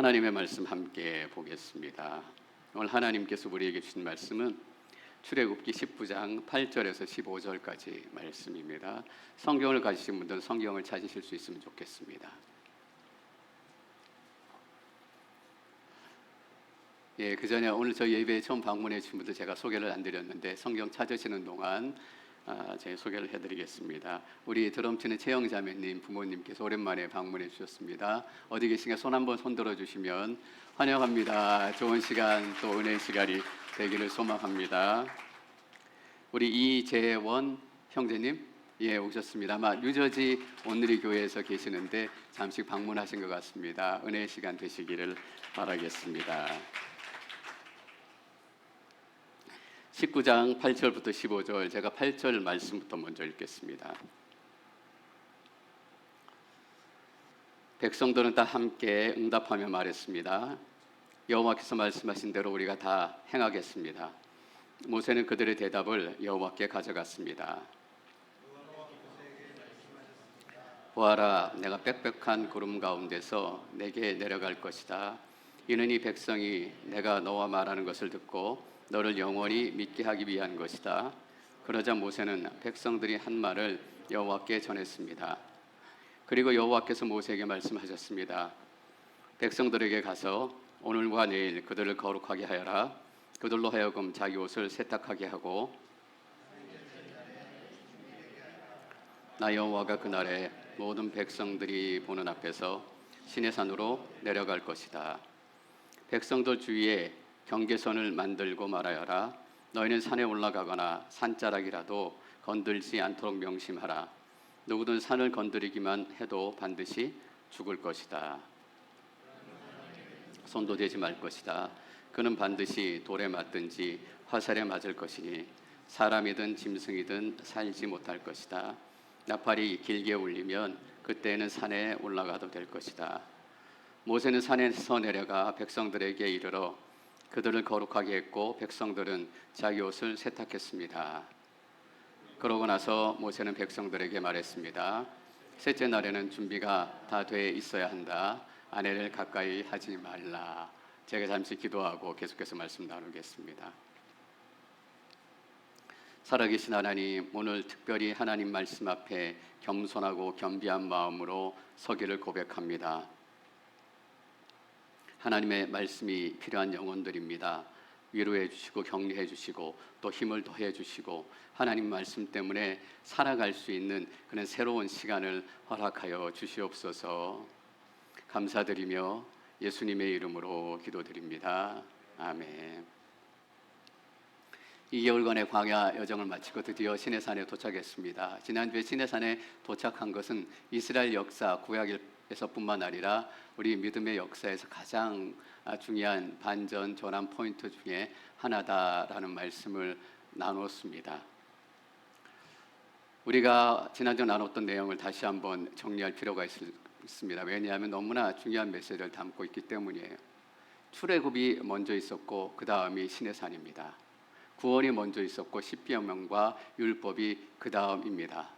하나님의 말씀 함께 보겠습니다. 오늘 하나님께서 우리에게 주신 말씀은 출애굽기 19장 8절에서 15절까지 말씀입니다. 성경을 가지신 분들은 성경을 찾으실 수 있으면 좋겠습니다. 그 전에 오늘 저희 예배에 처음 방문해 주신 분들 제가 소개를 안 드렸는데 성경 찾으시는 동안 제가 소개를 해드리겠습니다. 우리 드럼 치는 채영 자매님 부모님께서 오랜만에 방문해 주셨습니다. 어디 계신가 손 한번 손들어 주시면 환영합니다. 좋은 시간 또 은혜의 시간이 되기를 소망합니다. 우리 이재원 형제님 오셨습니다. 아마 뉴저지 온누리 교회에서 계시는데 잠시 방문하신 것 같습니다. 은혜의 시간 되시기를 바라겠습니다. 19장 8절부터 15절, 제가 8절 말씀부터 먼저 읽겠습니다. 백성들은 다 함께 응답하며 말했습니다. 여호와께서 말씀하신 대로 우리가 다 행하겠습니다. 모세는 그들의 대답을 여호와께 가져갔습니다. 보아라, 내가 빽빽한 구름 가운데서 내게 내려갈 것이다. 이는 이 백성이 내가 너와 말하는 것을 듣고 너를 영원히 믿게 하기 위한 것이다. 그러자 모세는 백성들이 한 말을 여호와께 전했습니다. 그리고 여호와께서 모세에게 말씀하셨습니다. 백성들에게 가서 오늘과 내일 그들을 거룩하게 하여라. 그들로 하여금 자기 옷을 세탁하게 하고 나 여호와가 그날에 모든 백성들이 보는 앞에서 시내산으로 내려갈 것이다. 백성들 주위에 경계선을 만들고 말하여라. 너희는 산에 올라가거나 산자락이라도 건들지 않도록 명심하라. 누구든 산을 건드리기만 해도 반드시 죽을 것이다. 손도 대지 말 것이다. 그는 반드시 돌에 맞든지 화살에 맞을 것이니 사람이든 짐승이든 살지 못할 것이다. 나팔이 길게 울리면 그때는 산에 올라가도 될 것이다. 모세는 산에서 내려가 백성들에게 이르러 그들을 거룩하게 했고 백성들은 자기 옷을 세탁했습니다. 그러고 나서 모세는 백성들에게 말했습니다. 셋째 날에는 준비가 다 돼 있어야 한다. 아내를 가까이 하지 말라. 제가 잠시 기도하고 계속해서 말씀 나누겠습니다. 살아계신 하나님, 오늘 특별히 하나님 말씀 앞에 겸손하고 겸비한 마음으로 서기를 고백합니다. 하나님의 말씀이 필요한 영혼들입니다. 위로해 주시고 격려해 주시고 또 힘을 더해 주시고 하나님 말씀 때문에 살아갈 수 있는 그런 새로운 시간을 허락하여 주시옵소서. 감사드리며 예수님의 이름으로 기도드립니다. 아멘. 2개월간의 광야 여정을 마치고 드디어 시내산에 도착했습니다. 지난주에 시내산에 도착한 것은 이스라엘 역사 구약에서뿐만 아니라 우리 믿음의 역사에서 가장 중요한 반전 전환 포인트 중에 하나다라는 말씀을 나눴습니다. 우리가 지난주 나눴던 내용을 다시 한번 정리할 필요가 있습니다. 왜냐하면 너무나 중요한 메시지를 담고 있기 때문이에요. 출애굽이 먼저 있었고 그 다음이 시내산입니다. 구원이 먼저 있었고 십계명과 율법이 그 다음입니다.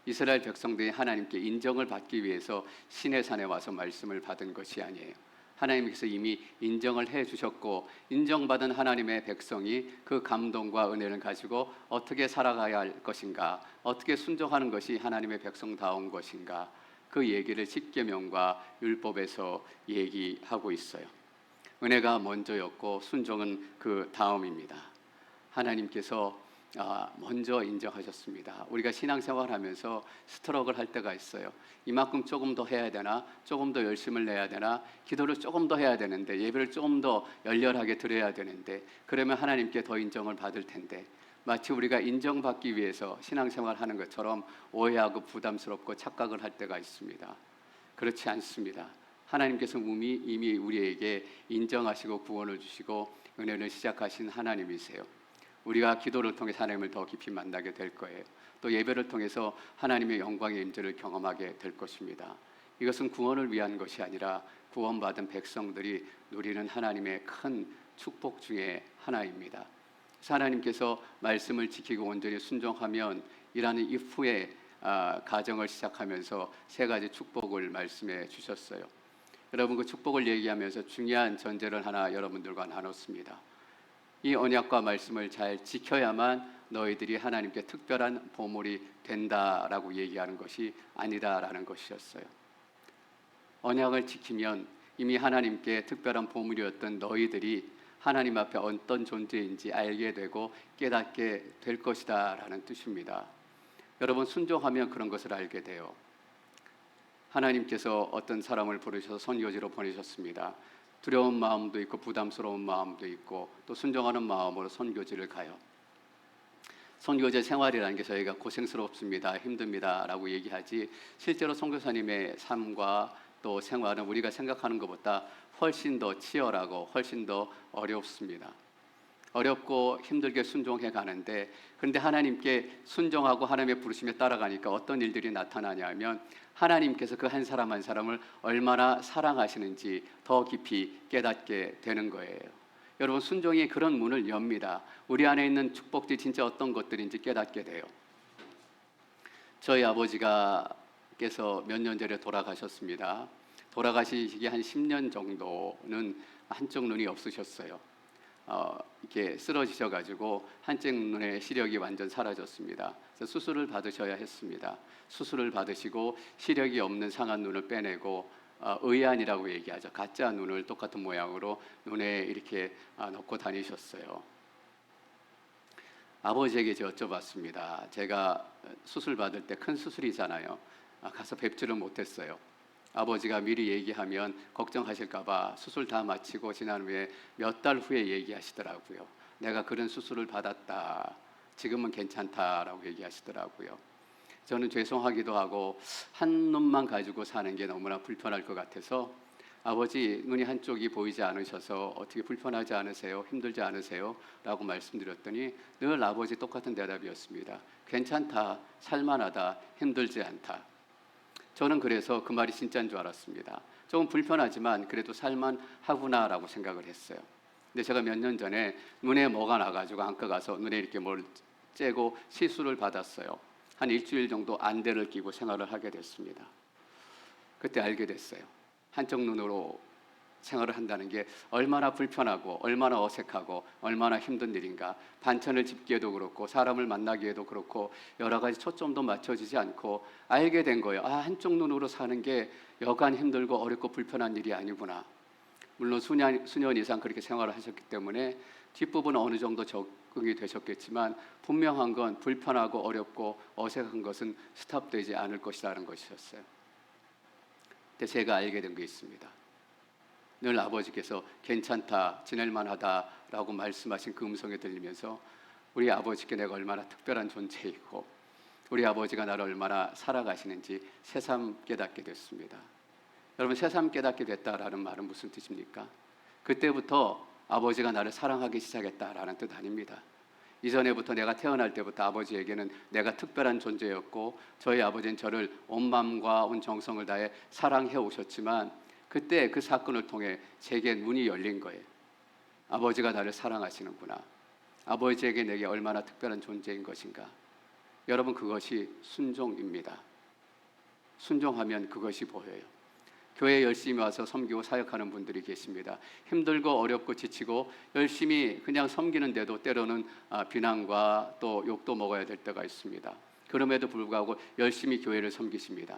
이스라엘 백성들이 하나님께 인정을 받기 위해서 시내산에 와서 말씀을 받은 것이 아니에요. 하나님께서 이미 인정을 해주셨고 인정받은 하나님의 백성이 그 감동과 은혜를 가지고 어떻게 살아가야 할 것인가, 어떻게 순종하는 것이 하나님의 백성다운 것인가, 그 얘기를 십계명과 율법에서 얘기하고 있어요. 은혜가 먼저였고 순종은 그 다음입니다. 하나님께서 먼저 인정하셨습니다. 우리가 신앙생활하면서 스트럭을 할 때가 있어요. 이만큼 조금 더 해야 되나, 조금 더 열심을 내야 되나, 기도를 조금 더 해야 되는데, 예배를 조금 더 열렬하게 드려야 되는데, 그러면 하나님께 더 인정을 받을 텐데, 마치 우리가 인정받기 위해서 신앙생활하는 것처럼 오해하고 부담스럽고 착각을 할 때가 있습니다. 그렇지 않습니다. 하나님께서 이미 우리에게 인정하시고 구원을 주시고 은혜를 시작하신 하나님이세요. 우리가 기도를 통해 하나님을 더 깊이 만나게 될 거예요. 또 예배를 통해서 하나님의 영광의 임재를 경험하게 될 것입니다. 이것은 구원을 위한 것이 아니라 구원받은 백성들이 누리는 하나님의 큰 축복 중에 하나입니다. 그래서 하나님께서 말씀을 지키고 온전히 순종하면 이라는 이후에 가정을 시작하면서 세 가지 축복을 말씀해 주셨어요. 여러분 그 축복을 얘기하면서 중요한 전제를 하나 여러분들과 나눴습니다. 이 언약과 말씀을 잘 지켜야만 너희들이 하나님께 특별한 보물이 된다라고 얘기하는 것이 아니다라는 것이었어요. 언약을 지키면 이미 하나님께 특별한 보물이었던 너희들이 하나님 앞에 어떤 존재인지 알게 되고 깨닫게 될 것이다 라는 뜻입니다. 여러분 순종하면 그런 것을 알게 돼요. 하나님께서 어떤 사람을 부르셔서 선교지로 보내셨습니다. 두려운 마음도 있고 부담스러운 마음도 있고 또 순종하는 마음으로 선교지를 가요. 선교제 생활이라는 게 저희가 고생스럽습니다, 힘듭니다 라고 얘기하지 실제로 선교사님의 삶과 또 생활은 우리가 생각하는 것보다 훨씬 더 치열하고 훨씬 더 어렵습니다. 어렵고 힘들게 순종해 가는데 그런데 하나님께 순종하고 하나님의 부르심에 따라가니까 어떤 일들이 나타나냐면 하나님께서 그 한 사람 한 사람을 얼마나 사랑하시는지 더 깊이 깨닫게 되는 거예요. 여러분 순종이 그런 문을 엽니다. 우리 안에 있는 축복들이 진짜 어떤 것들인지 깨닫게 돼요. 저희 아버지께서 몇 년 전에 돌아가셨습니다. 돌아가시기 한 10년 정도는 한쪽 눈이 없으셨어요. 이렇게 쓰러지셔가지고 한쪽 눈의 시력이 완전 사라졌습니다. 그래서 수술을 받으셔야 했습니다. 수술을 받으시고 시력이 없는 상한 눈을 빼내고 의안이라고 얘기하죠. 가짜 눈을 똑같은 모양으로 눈에 이렇게 넣고 다니셨어요. 아버지에게 여쭤봤습니다. 제가 수술 받을 때 큰 수술이잖아요. 가서 뵙지를 못했어요. 아버지가 미리 얘기하면 걱정하실까봐 수술 다 마치고 지난 후에 몇 달 후에 얘기하시더라고요. 내가 그런 수술을 받았다. 지금은 괜찮다라고 얘기하시더라고요. 저는 죄송하기도 하고 한 눈만 가지고 사는 게 너무나 불편할 것 같아서 아버지 눈이 한쪽이 보이지 않으셔서 어떻게 불편하지 않으세요? 힘들지 않으세요? 라고 말씀드렸더니 늘 아버지 똑같은 대답이었습니다. 괜찮다, 살만하다, 힘들지 않다. 저는 그래서 그 말이 진짜인 줄 알았습니다. 조금 불편하지만 그래도 살만하구나라고 생각을 했어요. 근데 제가 몇 년 전에 눈에 뭐가 나가지고 안과 가서 눈에 이렇게 뭘 째고 시술을 받았어요. 한 일주일 정도 안대를 끼고 생활을 하게 됐습니다. 그때 알게 됐어요. 한쪽 눈으로 생활을 한다는 게 얼마나 불편하고 얼마나 어색하고 얼마나 힘든 일인가. 반찬을 집기에도 그렇고 사람을 만나기에도 그렇고 여러 가지 초점도 맞춰지지 않고 알게 된 거예요. 한쪽 눈으로 사는 게 여간 힘들고 어렵고 불편한 일이 아니구나. 물론 수년 이상 그렇게 생활을 하셨기 때문에 뒷부분은 어느 정도 적응이 되셨겠지만 분명한 건 불편하고 어렵고 어색한 것은 스탑되지 않을 것이라는 것이었어요. 근데 제가 알게 된 게 있습니다. 늘 아버지께서 괜찮다, 지낼만하다라고 말씀하신 그 음성이 들리면서 우리 아버지께 내가 얼마나 특별한 존재이고 우리 아버지가 나를 얼마나 살아가시는지 새삼 깨닫게 됐습니다. 여러분 새삼 깨닫게 됐다라는 말은 무슨 뜻입니까? 그때부터 아버지가 나를 사랑하기 시작했다라는 뜻 아닙니다. 이전에부터 내가 태어날 때부터 아버지에게는 내가 특별한 존재였고 저희 아버지는 저를 온 마음과 온 정성을 다해 사랑해 오셨지만 그때 그 사건을 통해 제게 눈이 열린 거예요. 아버지가 나를 사랑하시는구나. 아버지에게 내게 얼마나 특별한 존재인 것인가. 여러분 그것이 순종입니다. 순종하면 그것이 보여요. 교회에 열심히 와서 섬기고 사역하는 분들이 계십니다. 힘들고 어렵고 지치고 열심히 그냥 섬기는데도 때로는 비난과 또 욕도 먹어야 될 때가 있습니다. 그럼에도 불구하고 열심히 교회를 섬기십니다.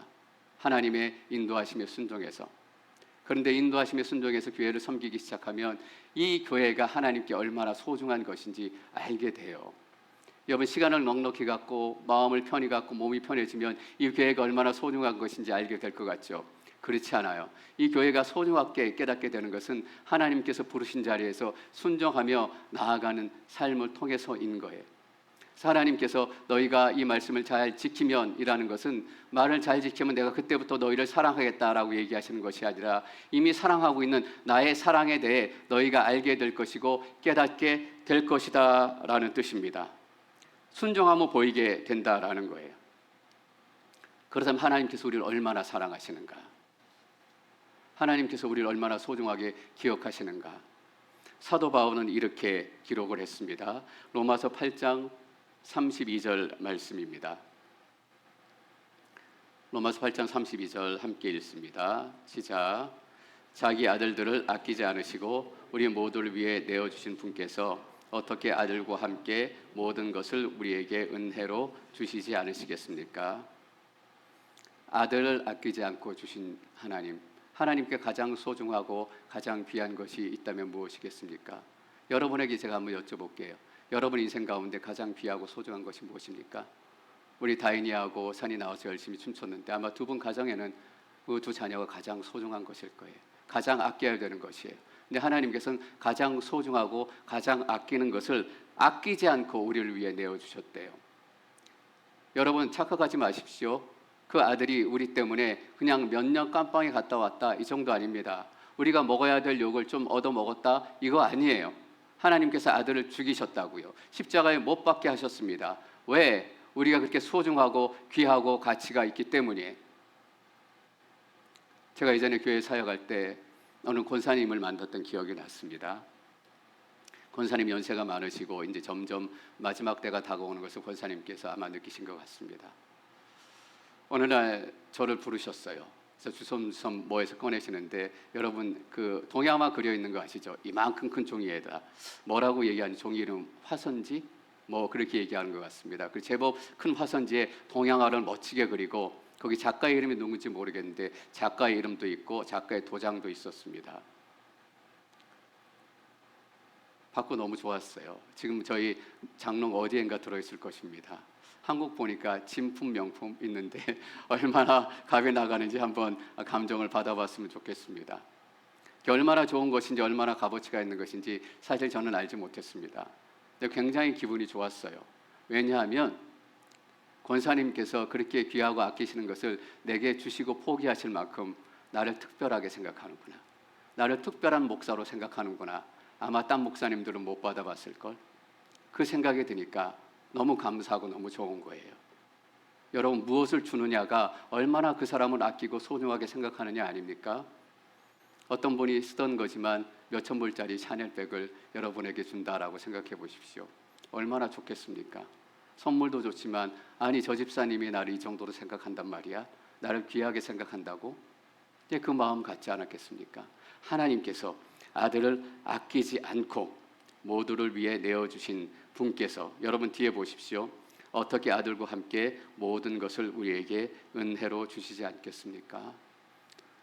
하나님의 인도하심에 순종해서. 그런데 인도하심에 순종해서 교회를 섬기기 시작하면 이 교회가 하나님께 얼마나 소중한 것인지 알게 돼요. 여러분 시간을 넉넉히 갖고 마음을 편히 갖고 몸이 편해지면 이 교회가 얼마나 소중한 것인지 알게 될 것 같죠. 그렇지 않아요. 이 교회가 소중하게 깨닫게 되는 것은 하나님께서 부르신 자리에서 순종하며 나아가는 삶을 통해서인 거예요. 하나님께서 너희가 이 말씀을 잘 지키면 이라는 것은 말을 잘 지키면 내가 그때부터 너희를 사랑하겠다라고 얘기하시는 것이 아니라 이미 사랑하고 있는 나의 사랑에 대해 너희가 알게 될 것이고 깨닫게 될 것이다 라는 뜻입니다. 순종하면 보이게 된다라는 거예요. 그렇다면 하나님께서 우리를 얼마나 사랑하시는가? 하나님께서 우리를 얼마나 소중하게 기억하시는가? 사도 바울은 이렇게 기록을 했습니다. 로마서 8장 32절 말씀입니다. 로마서 8장 32절 함께 읽습니다. 시작. 자기 아들들을 아끼지 않으시고 우리 모두를 위해 내어주신 분께서 어떻게 아들과 함께 모든 것을 우리에게 은혜로 주시지 않으시겠습니까? 아들을 아끼지 않고 주신 하나님, 하나님께 가장 소중하고 가장 귀한 것이 있다면 무엇이겠습니까? 여러분에게 제가 한번 여쭤볼게요. 여러분 인생 가운데 가장 귀하고 소중한 것이 무엇입니까? 우리 다인이하고 산이 나와서 열심히 춤췄는데 아마 두 분 가정에는 그 두 자녀가 가장 소중한 것일 거예요. 가장 아껴야 되는 것이에요. 근데 하나님께서는 가장 소중하고 가장 아끼는 것을 아끼지 않고 우리를 위해 내어주셨대요. 여러분 착각하지 마십시오. 그 아들이 우리 때문에 그냥 몇 년 깜빵에 갔다 왔다 이 정도 아닙니다. 우리가 먹어야 될 욕을 좀 얻어 먹었다 이거 아니에요. 하나님께서 아들을 죽이셨다고요. 십자가에 못 박게 하셨습니다. 왜? 우리가 그렇게 소중하고 귀하고 가치가 있기 때문이에요. 제가 예전에 교회 사역할 때 어느 권사님을 만났던 기억이 났습니다. 권사님 연세가 많으시고 이제 점점 마지막 때가 다가오는 것을 권사님께서 아마 느끼신 것 같습니다. 어느 날 저를 부르셨어요. 그래서 주섬주섬 뭐에서 꺼내시는데 여러분 그 동양화 그려 있는 거 아시죠? 이만큼 큰 종이에다 뭐라고 얘기하는 종이 이름 화선지? 뭐 그렇게 얘기하는 것 같습니다. 그 제법 큰 화선지에 동양화를 멋지게 그리고 거기 작가의 이름이 누군지 모르겠는데 작가의 이름도 있고 작가의 도장도 있었습니다. 받고 너무 좋았어요. 지금 저희 장롱 어디엔가 들어있을 것입니다. 한국 보니까 진품 명품 있는데 얼마나 값이 나가는지 한번 감정을 받아봤으면 좋겠습니다. 얼마나 좋은 것인지 얼마나 값어치가 있는 것인지 사실 저는 알지 못했습니다. 근데 굉장히 기분이 좋았어요. 왜냐하면 권사님께서 그렇게 귀하고 아끼시는 것을 내게 주시고 포기하실 만큼 나를 특별하게 생각하는구나. 나를 특별한 목사로 생각하는구나. 아마 딴 목사님들은 못 받아봤을걸. 그 생각이 드니까 너무 감사하고 너무 좋은 거예요. 여러분 무엇을 주느냐가 얼마나 그 사람을 아끼고 소중하게 생각하느냐 아닙니까? 어떤 분이 쓰던 거지만 몇천 불짜리 샤넬백을 여러분에게 준다라고 생각해 보십시오. 얼마나 좋겠습니까? 선물도 좋지만 아니 저 집사님이 나를 이 정도로 생각한단 말이야. 나를 귀하게 생각한다고? 그 마음 같지 않았겠습니까? 하나님께서 아들을 아끼지 않고 모두를 위해 내어주신 분께서 여러분 뒤에 보십시오. 어떻게 아들과 함께 모든 것을 우리에게 은혜로 주시지 않겠습니까?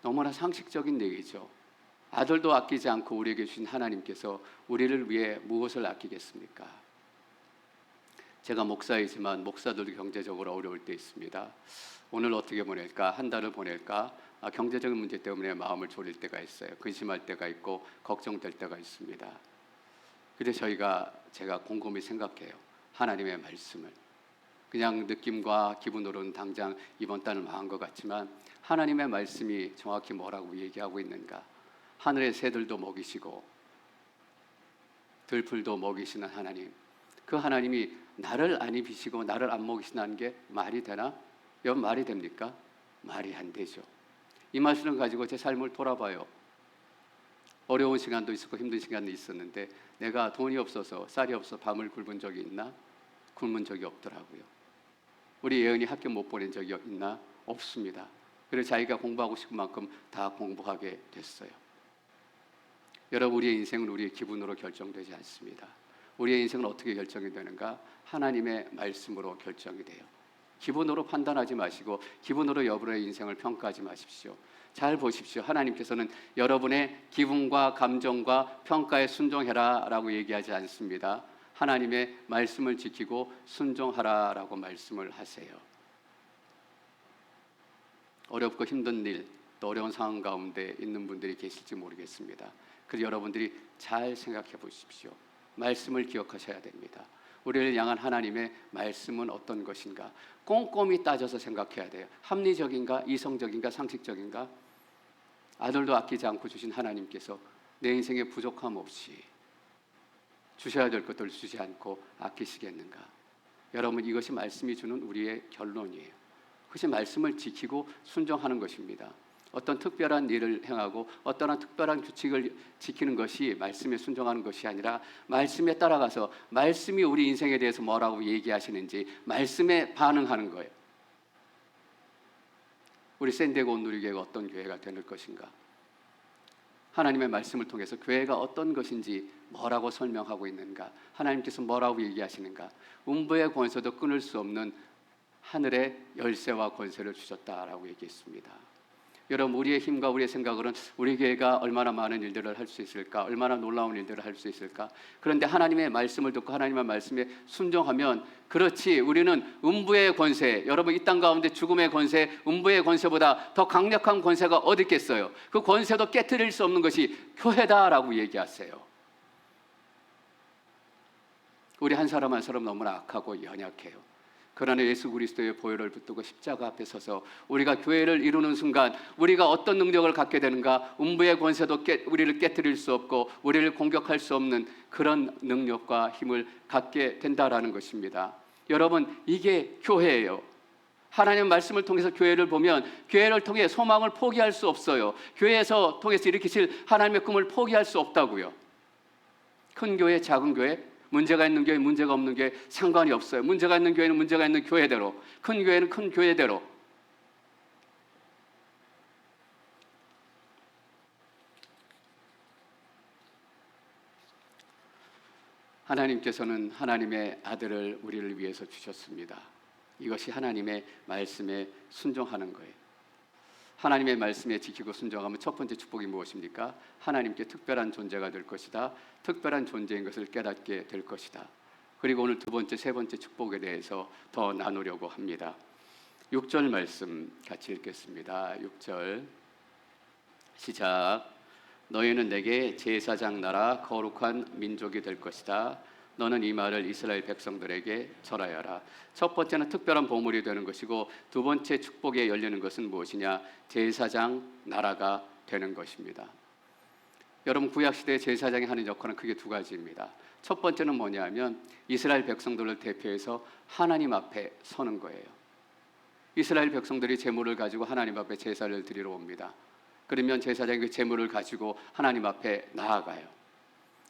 너무나 상식적인 얘기죠. 아들도 아끼지 않고 우리에게 주신 하나님께서 우리를 위해 무엇을 아끼겠습니까? 제가 목사이지만 목사들도 경제적으로 어려울 때 있습니다. 오늘 어떻게 보낼까? 한 달을 보낼까? 경제적인 문제 때문에 마음을 졸일 때가 있어요. 근심할 때가 있고 걱정될 때가 있습니다. 그래서 제가 곰곰이 생각해요. 하나님의 말씀을. 그냥 느낌과 기분으로는 당장 이번 달은 망한 것 같지만 하나님의 말씀이 정확히 뭐라고 얘기하고 있는가? 하늘의 새들도 먹이시고 들풀도 먹이시는 하나님. 그 하나님이 나를 안 입히시고 나를 안 먹이신다는 게 말이 되나? 여러분 말이 됩니까? 말이 안 되죠. 이 말씀을 가지고 제 삶을 돌아봐요. 어려운 시간도 있었고 힘든 시간도 있었는데 내가 돈이 없어서 쌀이 없어서 밤을 굶은 적이 있나? 굶은 적이 없더라고요. 우리 예은이 학교 못 보낸 적이 있나? 없습니다. 그래서 자기가 공부하고 싶은 만큼 다 공부하게 됐어요. 여러분 우리의 인생은 우리의 기분으로 결정되지 않습니다. 우리의 인생은 어떻게 결정이 되는가? 하나님의 말씀으로 결정이 돼요. 기분으로 판단하지 마시고 기분으로 여러분의 인생을 평가하지 마십시오. 잘 보십시오. 하나님께서는 여러분의 기분과 감정과 평가에 순종해라 라고 얘기하지 않습니다. 하나님의 말씀을 지키고 순종하라 라고 말씀을 하세요. 어렵고 힘든 일, 또 어려운 상황 가운데 있는 분들이 계실지 모르겠습니다. 그래서 여러분들이 잘 생각해 보십시오. 말씀을 기억하셔야 됩니다. 우리를 향한 하나님의 말씀은 어떤 것인가? 꼼꼼히 따져서 생각해야 돼요. 합리적인가? 이성적인가? 상식적인가? 아들도 아끼지 않고 주신 하나님께서 내 인생에 부족함 없이 주셔야 될 것들을 주지 않고 아끼시겠는가? 여러분 이것이 말씀이 주는 우리의 결론이에요. 그것이 말씀을 지키고 순종하는 것입니다. 어떤 특별한 일을 행하고 어떠한 특별한 규칙을 지키는 것이 말씀에 순종하는 것이 아니라 말씀에 따라가서 말씀이 우리 인생에 대해서 뭐라고 얘기하시는지 말씀에 반응하는 거예요. 우리 샌디에고 온누리교회가 어떤 교회가 될 것인가? 하나님의 말씀을 통해서 교회가 어떤 것인지 뭐라고 설명하고 있는가, 하나님께서 뭐라고 얘기하시는가. 음부의 권세도 끊을 수 없는 하늘의 열쇠와 권세를 주셨다라고 얘기했습니다. 여러분, 우리의 힘과 우리의 생각으로는 우리 교회가 얼마나 많은 일들을 할 수 있을까, 얼마나 놀라운 일들을 할 수 있을까. 그런데 하나님의 말씀을 듣고 하나님의 말씀에 순종하면, 그렇지, 우리는 음부의 권세, 여러분 이 땅 가운데 죽음의 권세, 음부의 권세보다 더 강력한 권세가 어디 있겠어요. 그 권세도 깨트릴 수 없는 것이 교회다라고 얘기하세요. 우리 한 사람 한 사람 너무나 악하고 연약해요. 그러나 예수 그리스도의 보혈을 붙들고 십자가 앞에 서서 우리가 교회를 이루는 순간 우리가 어떤 능력을 갖게 되는가, 음부의 권세도 우리를 깨뜨릴 수 없고 우리를 공격할 수 없는 그런 능력과 힘을 갖게 된다라는 것입니다. 여러분, 이게 교회예요. 하나님의 말씀을 통해서 교회를 보면 교회를 통해 소망을 포기할 수 없어요. 교회에서 통해서 일으키실 하나님의 꿈을 포기할 수 없다고요. 큰 교회, 작은 교회, 문제가 있는 교회, 문제가 없는 교회 상관이 없어요. 문제가 있는 교회는 문제가 있는 교회대로, 큰 교회는 큰 교회대로. 하나님께서는 하나님의 아들을 우리를 위해서 주셨습니다. 이것이 하나님의 말씀에 순종하는 거예요. 하나님의 말씀에 지키고 순종하면 첫 번째 축복이 무엇입니까? 하나님께 특별한 존재가 될 것이다. 특별한 존재인 것을 깨닫게 될 것이다. 그리고 오늘 두 번째, 세 번째 축복에 대해서 더 나누려고 합니다. 6절 말씀 같이 읽겠습니다. 6절 시작. 너희는 내게 제사장 나라 거룩한 민족이 될 것이다. 너는 이 말을 이스라엘 백성들에게 전하여라. 첫 번째는 특별한 보물이 되는 것이고, 두 번째 축복에 열리는 것은 무엇이냐? 제사장 나라가 되는 것입니다. 여러분, 구약시대 제사장이 하는 역할은 크게 두 가지입니다. 첫 번째는 뭐냐면 이스라엘 백성들을 대표해서 하나님 앞에 서는 거예요. 이스라엘 백성들이 제물을 가지고 하나님 앞에 제사를 드리러 옵니다. 그러면 제사장이 그 제물을 가지고 하나님 앞에 나아가요.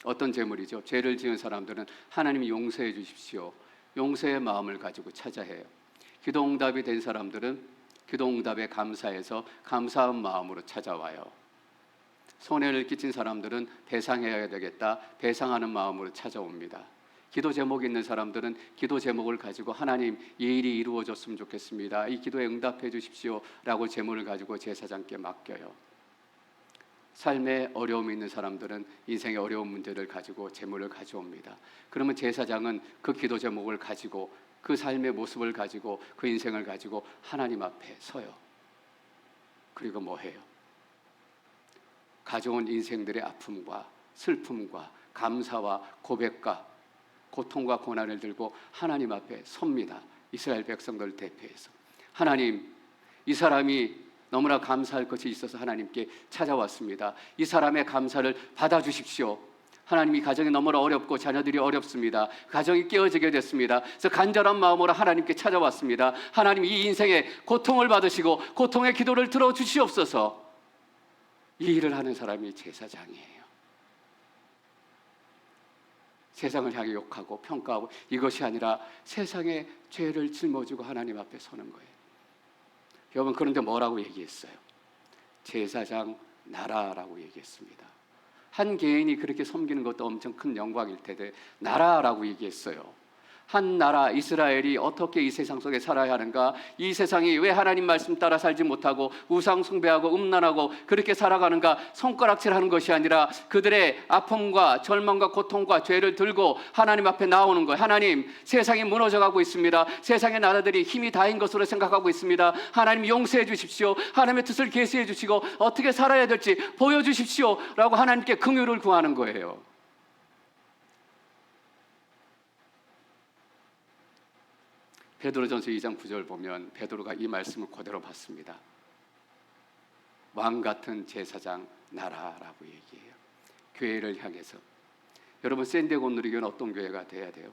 어떤 제물이죠? 죄를 지은 사람들은 하나님이 용서해 주십시오, 용서의 마음을 가지고 찾아해요. 기도응답이 된 사람들은 기도응답에 감사해서 감사한 마음으로 찾아와요. 손해를 끼친 사람들은 배상해야 되겠다, 배상하는 마음으로 찾아옵니다. 기도 제목이 있는 사람들은 기도 제목을 가지고 하나님, 이 일이 이루어졌으면 좋겠습니다, 이 기도에 응답해 주십시오 라고 제물을 가지고 제사장께 맡겨요. 삶에 어려움이 있는 사람들은 인생의 어려운 문제를 가지고 제물을 가져옵니다. 그러면 제사장은 그 기도 제목을 가지고, 그 삶의 모습을 가지고, 그 인생을 가지고 하나님 앞에 서요. 그리고 뭐 해요? 가져온 인생들의 아픔과 슬픔과 감사와 고백과 고통과 고난을 들고 하나님 앞에 섭니다. 이스라엘 백성들을 대표해서. 하나님, 이 사람이 너무나 감사할 것이 있어서 하나님께 찾아왔습니다. 이 사람의 감사를 받아주십시오. 하나님, 이 가정이 너무나 어렵고 자녀들이 어렵습니다. 가정이 깨어지게 됐습니다. 그래서 간절한 마음으로 하나님께 찾아왔습니다. 하나님, 이 인생에 고통을 받으시고 고통의 기도를 들어주시옵소서. 이 일을 하는 사람이 제사장이에요. 세상을 향해 욕하고 평가하고 이것이 아니라 세상의 죄를 짊어지고 하나님 앞에 서는 거예요. 여러분, 그런데 뭐라고 얘기했어요? 제사장 나라라고 얘기했습니다. 한 개인이 그렇게 섬기는 것도 엄청 큰 영광일 텐데 나라라고 얘기했어요. 한 나라 이스라엘이 어떻게 이 세상 속에 살아야 하는가, 이 세상이 왜 하나님 말씀 따라 살지 못하고 우상 숭배하고 음란하고 그렇게 살아가는가 손가락질하는 것이 아니라 그들의 아픔과 절망과 고통과 죄를 들고 하나님 앞에 나오는 거예요. 하나님, 세상이 무너져가고 있습니다. 세상의 나라들이 힘이 다인 것으로 생각하고 있습니다. 하나님, 용서해 주십시오. 하나님의 뜻을 계시해 주시고 어떻게 살아야 될지 보여주십시오 라고 하나님께 긍휼을 구하는 거예요. 베드로전서 2장 9절 보면 베드로가 이 말씀을 그대로 받습니다. 왕 같은 제사장 나라라고 얘기해요. 교회를 향해서. 여러분, 샌디에고 누리교회는 어떤 교회가 돼야 돼요?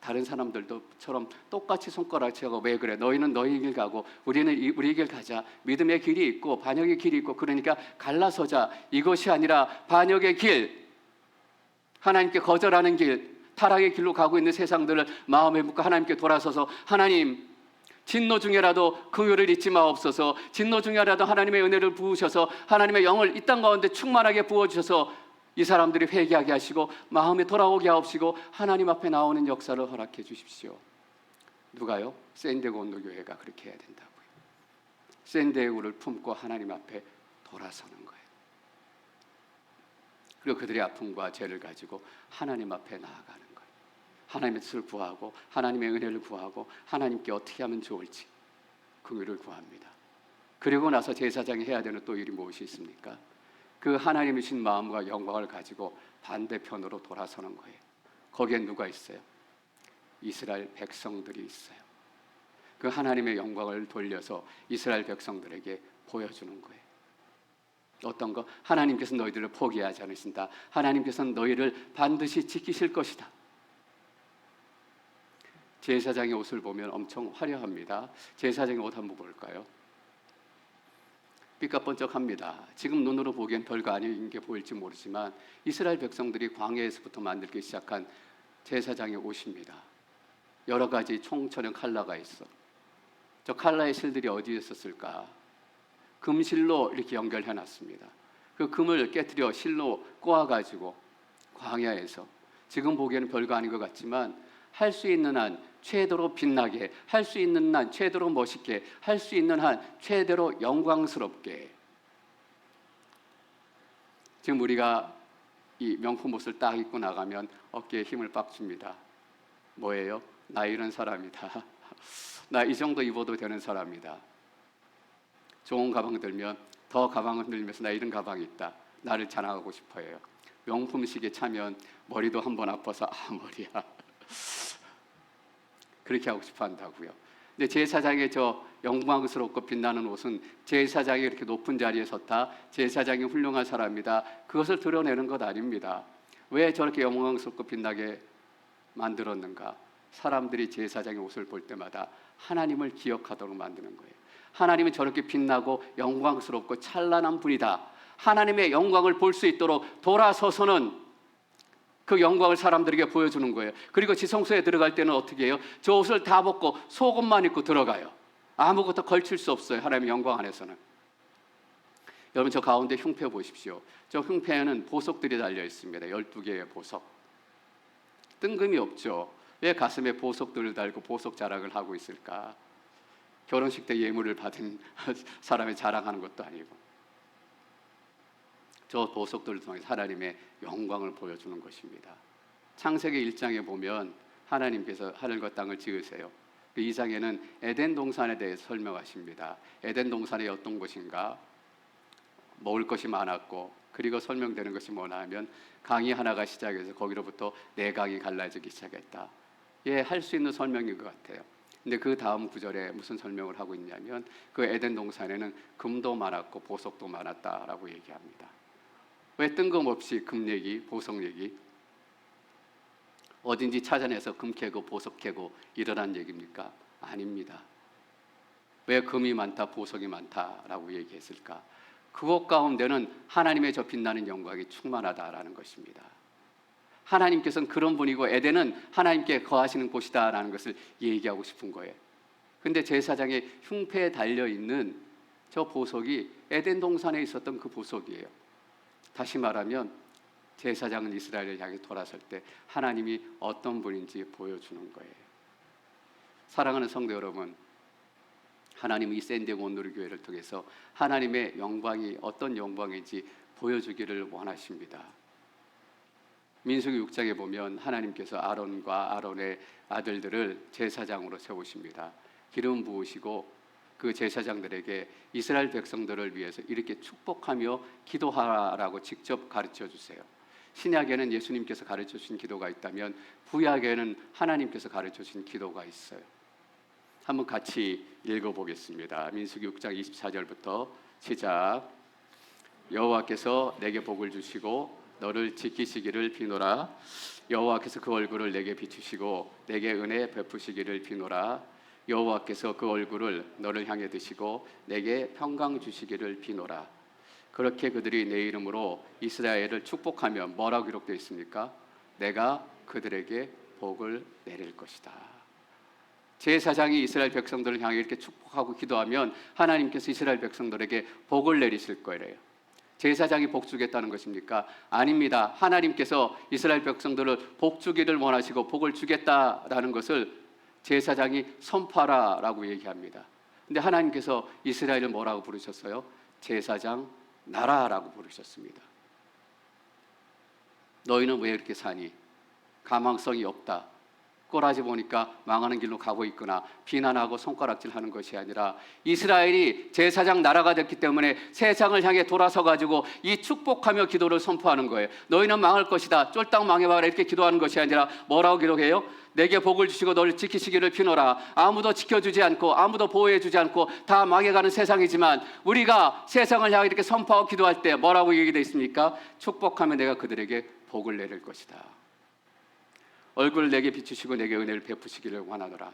다른 사람들처럼 똑같이 손가락질하고 왜 그래? 너희는 너희 길 가고 우리는 우리 길 가자. 믿음의 길이 있고 반역의 길이 있고 그러니까 갈라서자. 이것이 아니라 반역의 길, 하나님께 거절하는 길, 타락의 길로 가고 있는 세상들을 마음에 묻고 하나님께 돌아서서 하나님, 진노 중에라도 긍휼을 잊지 마옵소서. 진노 중에라도 하나님의 은혜를 부으셔서 하나님의 영을 이 땅 가운데 충만하게 부어주셔서 이 사람들이 회개하게 하시고 마음에 돌아오게 하옵시고 하나님 앞에 나오는 역사를 허락해 주십시오. 누가요? 샌디에고 온누교회가 그렇게 해야 된다고요. 샌디에고를 품고 하나님 앞에 돌아서는 거예요. 그리고 그들의 아픔과 죄를 가지고 하나님 앞에 나아가는 거예요. 하나님의 뜻을 구하고 하나님의 은혜를 구하고 하나님께 어떻게 하면 좋을지 긍휼을 구합니다. 그리고 나서 제사장이 해야 되는 또 일이 무엇이 있습니까? 그 하나님이 주신 마음과 영광을 가지고 반대편으로 돌아서는 거예요. 거기엔 누가 있어요? 이스라엘 백성들이 있어요. 그 하나님의 영광을 돌려서 이스라엘 백성들에게 보여주는 거예요. 어떤 거? 하나님께서 너희들을 포기하지 않으신다. 하나님께서는 너희를 반드시 지키실 것이다. 제사장의 옷을 보면 엄청 화려합니다. 제사장의 옷 한번 볼까요? 삐까번쩍합니다. 지금 눈으로 보기엔 별거 아닌 게 보일지 모르지만 이스라엘 백성들이 광야에서부터 만들기 시작한 제사장의 옷입니다. 여러 가지 총천연 칼라가 있어. 저 칼라의 실들이 어디에 있었을까? 금실로 이렇게 연결해 놨습니다. 그 금을 깨트려 실로 꼬아가지고 광야에서 지금 보기에는 별거 아닌 것 같지만 할 수 있는 한 최대로 빛나게, 할 수 있는 한 최대로 멋있게, 할 수 있는 한 최대로 영광스럽게. 지금 우리가 이 명품 옷을 딱 입고 나가면 어깨에 힘을 빡 줍니다. 뭐예요? 나 이런 사람이다. 나 이 정도 입어도 되는 사람이다. 좋은 가방 들면 더 가방을 들면서 나 이런 가방이 있다. 나를 자랑하고 싶어해요. 명품식에 차면 머리도 한번 아파서 머리야. 그렇게 하고 싶어 한다고요. 근데 제사장의 저 영광스럽고 빛나는 옷은 제사장이 이렇게 높은 자리에 섰다. 제사장이 훌륭한 사람이다. 그것을 드러내는 것 아닙니다. 왜 저렇게 영광스럽고 빛나게 만들었는가? 사람들이 제사장의 옷을 볼 때마다 하나님을 기억하도록 만드는 거예요. 하나님은 저렇게 빛나고 영광스럽고 찬란한 분이다. 하나님의 영광을 볼 수 있도록 돌아서서는 그 영광을 사람들에게 보여주는 거예요. 그리고 지성소에 들어갈 때는 어떻게 해요? 저 옷을 다 벗고 속옷만 입고 들어가요. 아무것도 걸칠 수 없어요. 하나님의 영광 안에서는. 여러분 저 가운데 흉패 보십시오. 저 흉패에는 보석들이 달려 있습니다. 12개의 보석. 뜬금이 없죠. 왜 가슴에 보석들을 달고 보석 자랑을 하고 있을까? 결혼식 때 예물을 받은 사람이 자랑하는 것도 아니고 저 보석들을 통해서 하나님의 영광을 보여주는 것입니다. 창세기 1장에 보면 하나님께서 하늘과 땅을 지으세요. 그 2장에는 에덴 동산에 대해서 설명하십니다. 에덴 동산이 어떤 곳인가? 먹을 것이 많았고 그리고 설명되는 것이 뭐냐 하면 강이 하나가 시작해서 거기로부터 4강이 갈라지기 시작했다. 예, 할 수 있는 설명인 것 같아요. 근데 그 다음 구절에 무슨 설명을 하고 있냐면 그 에덴 동산에는 금도 많았고 보석도 많았다라고 얘기합니다. 왜 뜬금없이 금 얘기, 보석 얘기? 어딘지 찾아내서 금 캐고 보석 캐고 이러란 얘기입니까? 아닙니다. 왜 금이 많다, 보석이 많다라고 얘기했을까? 그것 가운데는 하나님의 저 빛나는 영광이 충만하다라는 것입니다. 하나님께서는 그런 분이고 에덴은 하나님께 거하시는 곳이다라는 것을 얘기하고 싶은 거예요. 근데 제사장의 흉패에 달려있는 저 보석이 에덴 동산에 있었던 그 보석이에요. 다시 말하면 제사장은 이스라엘을 향해 돌아설 때 하나님이 어떤 분인지 보여주는 거예요. 사랑하는 성도 여러분, 하나님이 이 샌디에고 온누리교회를 통해서 하나님의 영광이 어떤 영광인지 보여주기를 원하십니다. 민수기 6장에 보면 하나님께서 아론과 아론의 아들들을 제사장으로 세우십니다. 기름 부으시고 그 제사장들에게 이스라엘 백성들을 위해서 이렇게 축복하며 기도하라고 직접 가르쳐 주세요. 신약에는 예수님께서 가르쳐 주신 기도가 있다면 구약에는 하나님께서 가르쳐 주신 기도가 있어요. 한번 같이 읽어보겠습니다. 민수기 6장 24절부터 시작. 여호와께서 내게 복을 주시고 너를 지키시기를 비노라. 여호와께서 그 얼굴을 내게 비추시고 내게 은혜 베푸시기를 비노라. 여호와께서 그 얼굴을 너를 향해 드시고 내게 평강 주시기를 비노라. 그렇게 그들이 내 이름으로 이스라엘을 축복하며 뭐라고 기록되어 있습니까? 내가 그들에게 복을 내릴 것이다. 제사장이 이스라엘 백성들을 향해 이렇게 축복하고 기도하면 하나님께서 이스라엘 백성들에게 복을 내리실 거예요. 제사장이 복 주겠다는 것입니까? 아닙니다. 하나님께서 이스라엘 백성들을 복 주기를 원하시고 복을 주겠다라는 것을 제사장이 선포하라라고 얘기합니다. 근데 하나님께서 이스라엘을 뭐라고 부르셨어요? 제사장 나라라고 부르셨습니다. 너희는 왜 이렇게 사니? 가망성이 없다. 꼬라지 보니까 망하는 길로 가고 있거나 비난하고 손가락질하는 것이 아니라 이스라엘이 제사장 나라가 됐기 때문에 세상을 향해 돌아서 가지고 이 축복하며 기도를 선포하는 거예요. 너희는 망할 것이다. 쫄딱 망해봐라. 이렇게 기도하는 것이 아니라 뭐라고 기록해요? 내게 복을 주시고 너를 지키시기를 비노라. 아무도 지켜주지 않고 아무도 보호해주지 않고 다 망해가는 세상이지만 우리가 세상을 향해 이렇게 선포하고 기도할 때 뭐라고 얘기되어 있습니까? 축복하며 내가 그들에게 복을 내릴 것이다. 얼굴을 내게 비추시고 내게 은혜를 베푸시기를 원하노라.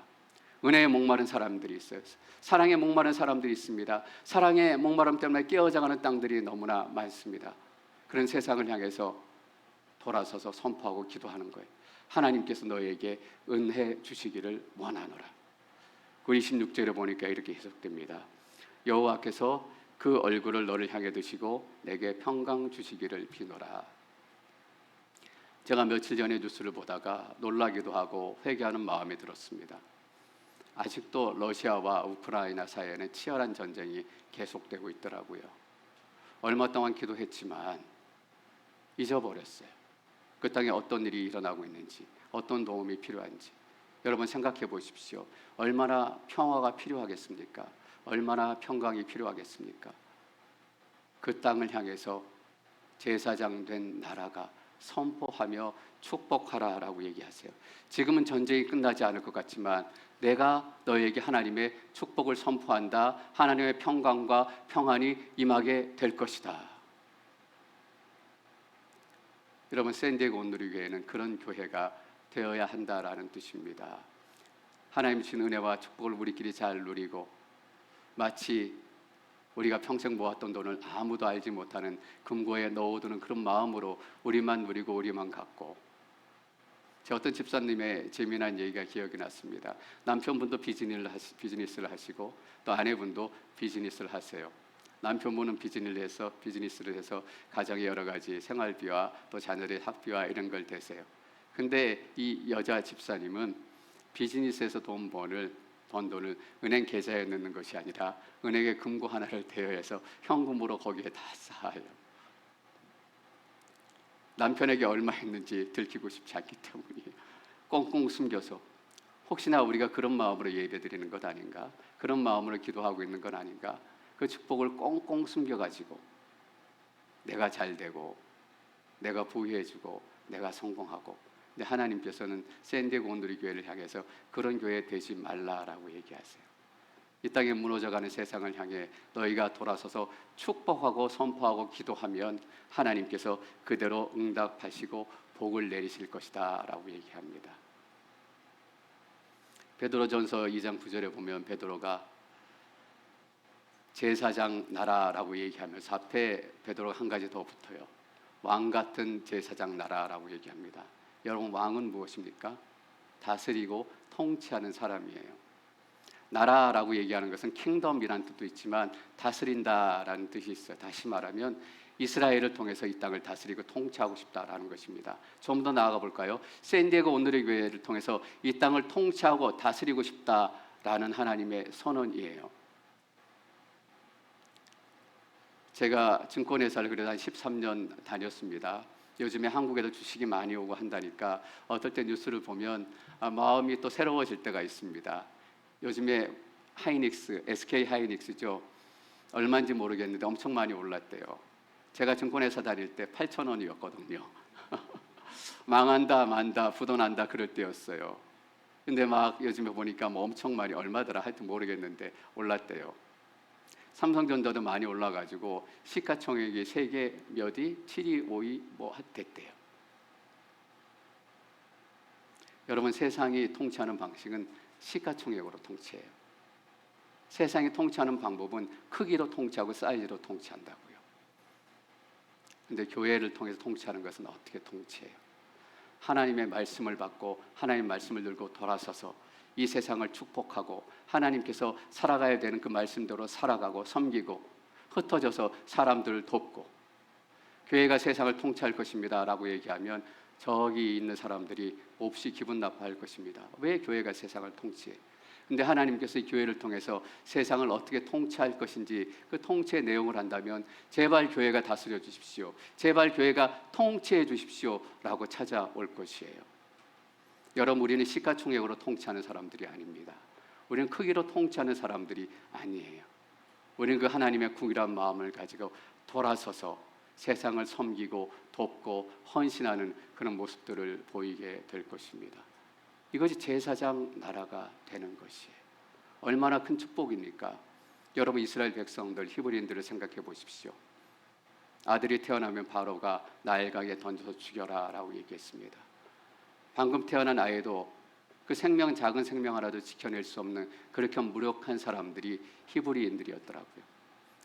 은혜에 목마른 사람들이 있어요. 사랑에 목마른 사람들이 있습니다. 사랑의 목마름 때문에 깨어져가는 땅들이 너무나 많습니다. 그런 세상을 향해서 돌아서서 선포하고 기도하는 거예요. 하나님께서 너에게 은혜 주시기를 원하노라. 26절에 보니까 이렇게 해석됩니다. 여호와께서 그 얼굴을 너를 향해 드시고 내게 평강 주시기를 비노라. 제가 며칠 전에 뉴스를 보다가 놀라기도 하고 회개하는 마음이 들었습니다. 아직도 러시아와 우크라이나 사이에는 치열한 전쟁이 계속되고 있더라고요. 얼마 동안 기도했지만 잊어버렸어요. 그 땅에 어떤 일이 일어나고 있는지, 어떤 도움이 필요한지. 여러분 생각해 보십시오. 얼마나 평화가 필요하겠습니까? 얼마나 평강이 필요하겠습니까? 그 땅을 향해서 제사장 된 나라가 선포하며 축복하라라고 얘기하세요. 지금은 전쟁이 끝나지 않을 것 같지만 내가 너에게 하나님의 축복을 선포한다. 하나님의 평강과 평안이 임하게 될 것이다. 여러분 샌디에고 온누리교회는 그런 교회가 되어야 한다라는 뜻입니다. 하나님 주신 은혜와 축복을 우리끼리 잘 누리고 마치 우리가 평생 모았던 돈을 아무도 알지 못하는 금고에 넣어두는 그런 마음으로 우리만 누리고 우리만 갖고. 제 어떤 집사님의 재미난 얘기가 기억이 났습니다. 남편분도 비즈니스를 하시고 또 아내분도 비즈니스를 하세요. 남편분은 비즈니스를 해서 가정의 여러 가지 생활비와 또 자녀의 학비와 이런 걸 대세요. 근데 이 여자 집사님은 비즈니스에서 번 돈을 은행 계좌에 넣는 것이 아니라 은행에 금고 하나를 대여해서 현금으로 거기에 다 쌓아요. 남편에게 얼마 했는지 들키고 싶지 않기 때문이에요. 꽁꽁 숨겨서. 혹시나 우리가 그런 마음으로 예배드리는 것 아닌가? 그런 마음으로 기도하고 있는 건 아닌가? 그 축복을 꽁꽁 숨겨가지고 내가 잘 되고 내가 부유해지고 내가 성공하고. 근데 하나님께서는 샌디에고 온누리교회를 향해서 그런 교회 되지 말라라고 얘기하세요. 이 땅에 무너져가는 세상을 향해 너희가 돌아서서 축복하고 선포하고 기도하면 하나님께서 그대로 응답하시고 복을 내리실 것이다 라고 얘기합니다. 베드로전서 2장 9절에 보면 베드로가 제사장 나라라고 얘기하면서 앞에 베드로가 한 가지 더 붙어요. 왕 같은 제사장 나라라고 얘기합니다. 여러분 왕은 무엇입니까? 다스리고 통치하는 사람이에요. 나라라고 얘기하는 것은 킹덤이라는 뜻도 있지만 다스린다라는 뜻이 있어요. 다시 말하면 이스라엘을 통해서 이 땅을 다스리고 통치하고 싶다라는 것입니다. 좀 더 나아가 볼까요? 샌디에고 온누리교회를 통해서 이 땅을 통치하고 다스리고 싶다라는 하나님의 선언이에요. 제가 증권회사를 그래도 한 13년 다녔습니다. 요즘에 한국에도 주식이 많이 오고 한다니까 어떨 때 뉴스를 보면 마음이 또 새로워질 때가 있습니다. 요즘에 SK 하이닉스죠. 얼마인지 모르겠는데 엄청 많이 올랐대요. 제가 증권회사 다닐 때 8,000원이었거든요. 망한다 만다 부도난다 그럴 때였어요. 근데 막 요즘에 보니까 뭐 엄청 많이 얼마더라 하여튼 모르겠는데 올랐대요. 삼성전자도 많이 올라가지고 시가총액이 세계 몇위? 7위, 5위 뭐 됐대요. 여러분 세상이 통치하는 방식은 시가총액으로 통치해요. 세상이 통치하는 방법은 크기로 통치하고 사이즈로 통치한다고요. 근데 교회를 통해서 통치하는 것은 어떻게 통치해요? 하나님의 말씀을 받고 하나님의 말씀을 들고 돌아서서 이 세상을 축복하고 하나님께서 살아가야 되는 그 말씀대로 살아가고 섬기고 흩어져서 사람들을 돕고 교회가 세상을 통치할 것입니다 라고 얘기하면 저기 있는 사람들이 몹시 기분 나빠할 것입니다. 왜 교회가 세상을 통치해? 근데 하나님께서 이 교회를 통해서 세상을 어떻게 통치할 것인지 그 통치의 내용을 한다면 제발 교회가 다스려 주십시오, 제발 교회가 통치해 주십시오 라고 찾아올 것이에요. 여러분, 우리는 시가총액으로 통치하는 사람들이 아닙니다. 우리는 크기로 통치하는 사람들이 아니에요. 우리는 그 하나님의 궁일한 마음을 가지고 돌아서서 세상을 섬기고 돕고 헌신하는 그런 모습들을 보이게 될 것입니다. 이것이 제사장 나라가 되는 것이에요. 얼마나 큰 축복입니까? 여러분, 이스라엘 백성들, 히브리인들을 생각해 보십시오. 아들이 태어나면 바로가 나일강에 던져서 죽여라 라고 얘기했습니다. 방금 태어난 아이도 그 생명, 작은 생명 하나도 지켜낼 수 없는 그렇게 무력한 사람들이 히브리인들이었더라고요.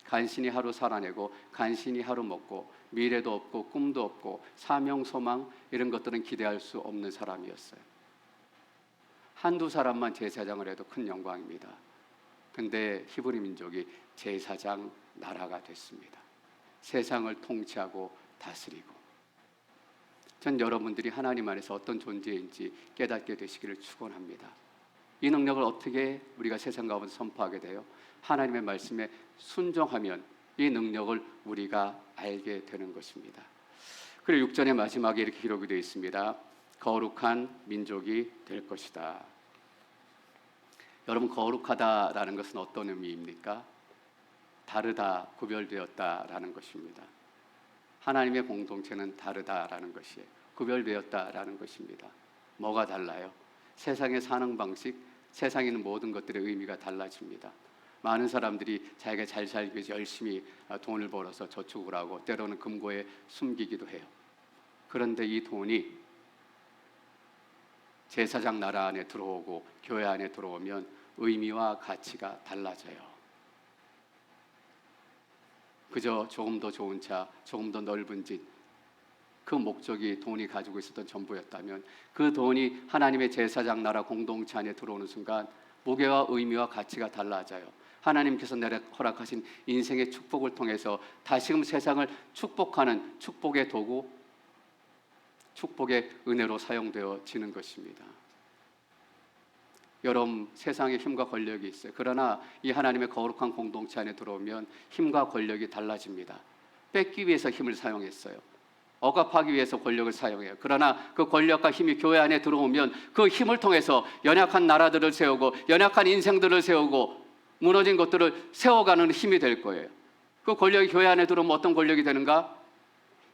간신히 하루 살아내고 간신히 하루 먹고 미래도 없고 꿈도 없고 사명, 소망 이런 것들은 기대할 수 없는 사람이었어요. 한두 사람만 제사장을 해도 큰 영광입니다. 근데 히브리 민족이 제사장 나라가 됐습니다. 세상을 통치하고 다스리고. 전 여러분들이 하나님 안에서 어떤 존재인지 깨닫게 되시기를 축원합니다. 이 능력을 어떻게 우리가 세상 가운데 선포하게 돼요? 하나님의 말씀에 순종하면 이 능력을 우리가 알게 되는 것입니다. 그리고 6절의 마지막에 이렇게 기록이 되어 있습니다. 거룩한 민족이 될 것이다. 여러분, 거룩하다라는 것은 어떤 의미입니까? 다르다, 구별되었다라는 것입니다. 하나님의 공동체는 다르다라는 것이에요. 구별되었다라는 것입니다. 뭐가 달라요? 세상의 사는 방식, 세상에 있는 모든 것들의 의미가 달라집니다. 많은 사람들이 자기가 잘 살기 위해서 열심히 돈을 벌어서 저축을 하고 때로는 금고에 숨기기도 해요. 그런데 이 돈이 제사장 나라 안에 들어오고 교회 안에 들어오면 의미와 가치가 달라져요. 그저 조금 더 좋은 차, 조금 더 넓은 집, 그 목적이 돈이 가지고 있었던 전부였다면 그 돈이 하나님의 제사장 나라 공동체 안에 들어오는 순간 무게와 의미와 가치가 달라져요. 하나님께서 내려 허락하신 인생의 축복을 통해서 다시금 세상을 축복하는 축복의 도구, 축복의 은혜로 사용되어지는 것입니다. 여러분, 세상에 힘과 권력이 있어요. 그러나 이 하나님의 거룩한 공동체 안에 들어오면 힘과 권력이 달라집니다. 뺏기 위해서 힘을 사용했어요. 억압하기 위해서 권력을 사용해요. 그러나 그 권력과 힘이 교회 안에 들어오면 그 힘을 통해서 연약한 나라들을 세우고 연약한 인생들을 세우고 무너진 것들을 세워가는 힘이 될 거예요. 그 권력이 교회 안에 들어오면 어떤 권력이 되는가?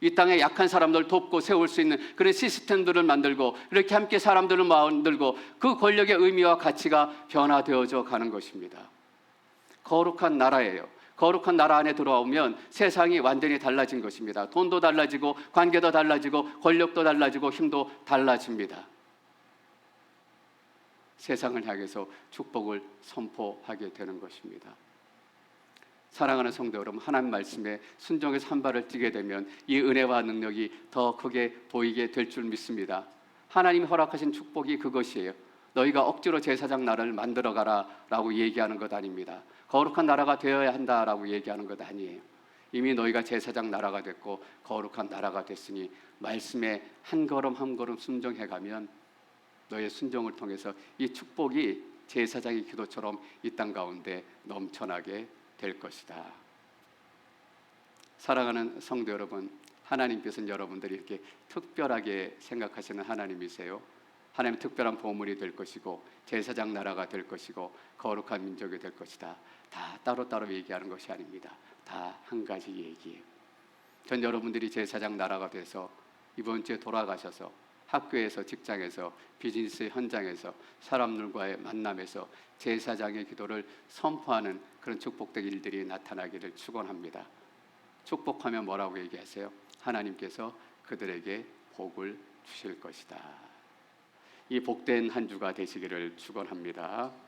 이 땅에 약한 사람들을 돕고 세울 수 있는 그런 시스템들을 만들고 이렇게 함께 사람들을 만들고 그 권력의 의미와 가치가 변화되어져 가는 것입니다. 거룩한 나라예요. 거룩한 나라 안에 들어오면 세상이 완전히 달라진 것입니다. 돈도 달라지고 관계도 달라지고 권력도 달라지고 힘도 달라집니다. 세상을 향해서 축복을 선포하게 되는 것입니다. 사랑하는 성도 여러분, 하나님 말씀에 순종해서 한 발을 뛰게 되면 이 은혜와 능력이 더 크게 보이게 될 줄 믿습니다. 하나님이 허락하신 축복이 그것이에요. 너희가 억지로 제사장 나라를 만들어가라 라고 얘기하는 것 아닙니다. 거룩한 나라가 되어야 한다라고 얘기하는 것 아니에요. 이미 너희가 제사장 나라가 됐고 거룩한 나라가 됐으니 말씀에 한 걸음 한 걸음 순종해가면 너의 순종을 통해서 이 축복이 제사장의 기도처럼 이 땅 가운데 넘쳐나게 될 것이다. 사랑하는 성도 여러분, 하나님께서는 여러분들이 이렇게 특별하게 생각하시는 하나님이세요. 하나님 특별한 보물이 될 것이고 제사장 나라가 될 것이고 거룩한 민족이 될 것이다. 다 따로따로 얘기하는 것이 아닙니다. 다 한 가지 얘기예요. 전 여러분들이 제사장 나라가 돼서 이번 주에 돌아가셔서 학교에서, 직장에서, 비즈니스 현장에서, 사람들과의 만남에서 제사장의 기도를 선포하는 그런 축복된 일들이 나타나기를 축원합니다. 축복하면 뭐라고 얘기하세요? 하나님께서 그들에게 복을 주실 것이다. 이 복된 한 주가 되시기를 축원합니다.